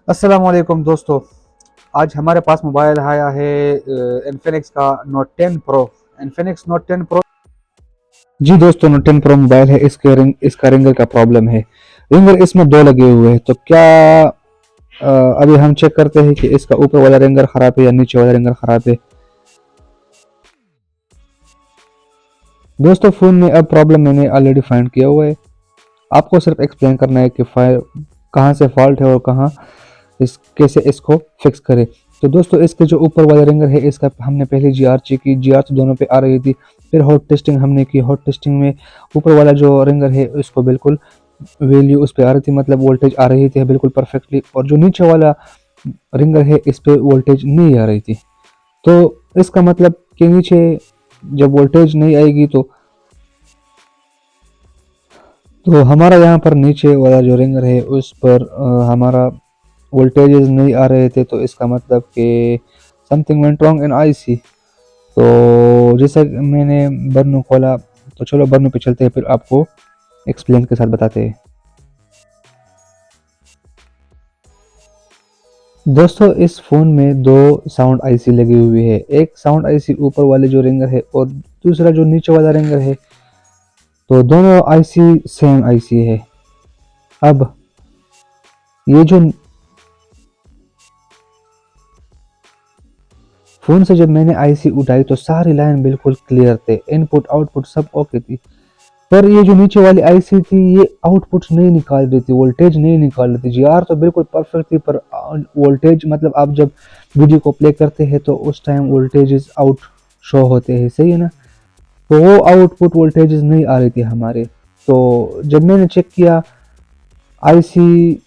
अस्सलाम वालेकुम दोस्तों। आज हमारे पास मोबाइल आया है इन्फिनिक्स का note 10 pro. Infinix note 10 pro. जी दोस्तों, नोट 10 प्रो मोबाइल है। इसका रिंगर का प्रॉब्लम है। रिंगर इसमें दो लगे हुए हैं, तो क्या अभी हम चेक करते हैं कि इसका ऊपर वाला रिंगर खराब है या नीचे वाला रिंगर खराब है। दोस्तों, फ़ोन में अब प्रॉब्लम मैंने ऑलरेडी फाइंड किया हुआ है। आपको सिर्फ एक्सप्लेन करना है कि कहाँ से फॉल्ट है और कहाँ कैसे इसको फिक्स करें। तो दोस्तों, इसके जो ऊपर वाला रिंगर है, इसका हमने पहले जीआर चेक की। जीआर तो दोनों पे आ रही थी। फिर हॉट टेस्टिंग हमने की। हॉट टेस्टिंग में ऊपर वाला जो रिंगर है उसको बिल्कुल वैल्यू उस पर आ रही थी, मतलब वोल्टेज आ रही थी बिल्कुल परफेक्टली। और जो नीचे वाला रिंगर है इस पे वोल्टेज नहीं आ रही थी। तो इसका मतलब कि नीचे जब वोल्टेज नहीं आएगी तो हमारा यहाँ पर नीचे वाला जो रिंगर है उस पर हमारा वोल्टेजेस नहीं आ रहे थे। तो इसका मतलब कि something went wrong in IC. तो जैसा मैंने बर्नू खोला, तो चलो बर्नू पे चलते हैं, फिर आपको एक्सप्लेन के साथ बताते हैं। दोस्तों, इस फ़ोन में दो साउंड आईसी लगी हुई है। एक साउंड आईसी ऊपर वाले जो रिंगर है और दूसरा जो नीचे वाला रिंगर है, तो दोनों आईसी सेम आईसी है। अब ये जो फ़ोन से जब मैंने आईसी उठाई तो सारी लाइन बिल्कुल क्लियर थे, इनपुट आउटपुट सब ओके थी। पर ये जो नीचे वाली आईसी थी ये आउटपुट नहीं निकाल रही थी, वोल्टेज नहीं निकाल रही थी। जीआर तो बिल्कुल परफेक्ट थी, पर वोल्टेज मतलब आप जब वीडियो को प्ले करते हैं तो उस टाइम वोल्टेजेस आउट शो होते हैं, सही है ना। तो वो आउटपुट वोल्टेजेस नहीं आ रही थी हमारे। तो जब मैंने चेक किया आईसी,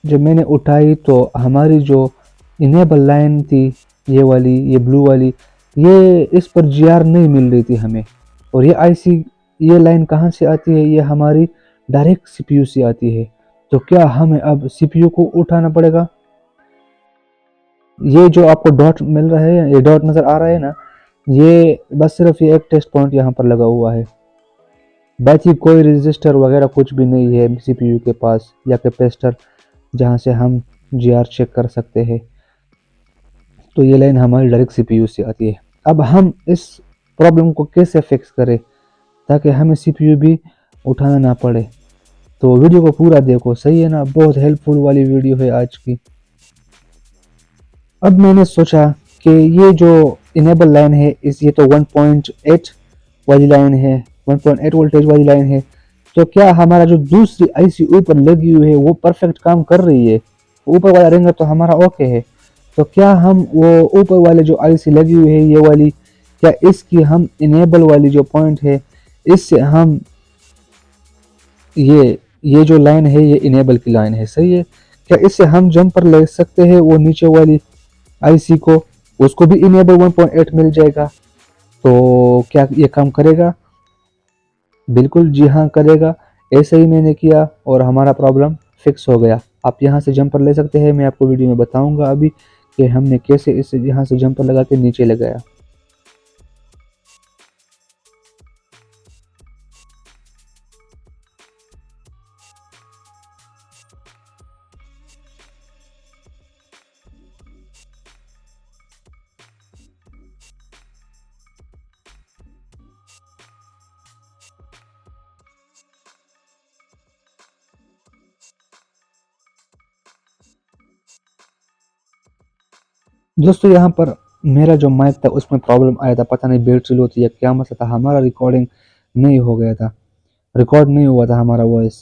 जब मैंने उठाई तो हमारी जो इनेबल लाइन थी, ये वाली, ये ब्लू वाली, ये इस पर जीआर नहीं मिल रही थी हमें। और ये आईसी, ये लाइन कहाँ से आती है? ये हमारी डायरेक्ट सीपीयू से आती है। तो क्या हमें अब सीपीयू को उठाना पड़ेगा? ये जो आपको डॉट मिल रहा है, ये डॉट नज़र आ रहा है ना, ये बस सिर्फ ये एक टेस्ट पॉइंट यहाँ पर लगा हुआ है। बाकी कोई रजिस्टर वगैरह कुछ भी नहीं है सीपीयू के पास या कैपेसिटर जहाँ से हम जीआर चेक कर सकते हैं। तो ये लाइन हमारी डायरेक्ट सीपीयू से आती है। अब हम इस प्रॉब्लम को कैसे फिक्स करें ताकि हमें सीपीयू भी उठाना ना पड़े? तो वीडियो को पूरा देखो, सही है ना। बहुत हेल्पफुल वाली वीडियो है आज की। अब मैंने सोचा कि ये जो इनेबल लाइन है ये तो 1.8 वाली लाइन है, 1.8 वोल्टेज वाली लाइन है। तो क्या हमारा जो दूसरी आईसी ऊपर लगी हुई है वो परफेक्ट काम कर रही है? ऊपर वाला रिंगर तो हमारा ओके है। तो क्या हम वो ऊपर वाले जो आईसी लगी हुई है ये वाली, क्या इसकी हम इनेबल वाली जो पॉइंट है इससे हम ये जो लाइन है ये इनेबल की लाइन है, सही है। क्या इससे हम जंपर ले सकते हैं वो नीचे वाली आईसी को, उसको भी इनेबल 1.8 मिल जाएगा? तो क्या ये काम करेगा? बिल्कुल जी हाँ करेगा। ऐसे ही मैंने किया और हमारा प्रॉब्लम फिक्स हो गया। आप यहाँ से जंपर ले सकते हैं। मैं आपको वीडियो में बताऊंगा अभी कि हमने कैसे इस यहाँ से जंपर लगा के नीचे लगाया। दोस्तों, यहाँ पर मेरा जो माइक था उसमें प्रॉब्लम आया था, पता नहीं बैटरी लो थी या क्या मसला था, हमारा रिकॉर्डिंग नहीं हो गया था, रिकॉर्ड नहीं हुआ था हमारा वॉइस।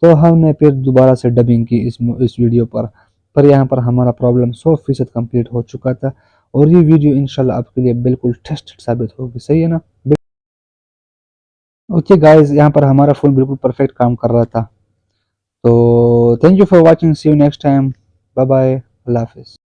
तो हमने फिर दोबारा से डबिंग की इस वीडियो पर यहाँ पर हमारा प्रॉब्लम 100% कंप्लीट हो चुका था। और ये वीडियो इंशाल्लाह आपके लिए बिल्कुल टेस्टेड साबित होगी, सही है ना। ओके गाइस, यहाँ पर हमारा फ़ोन बिल्कुल परफेक्ट काम कर रहा था। तो thank you for watching, see you next time, bye bye, अल्लाह हाफिज़।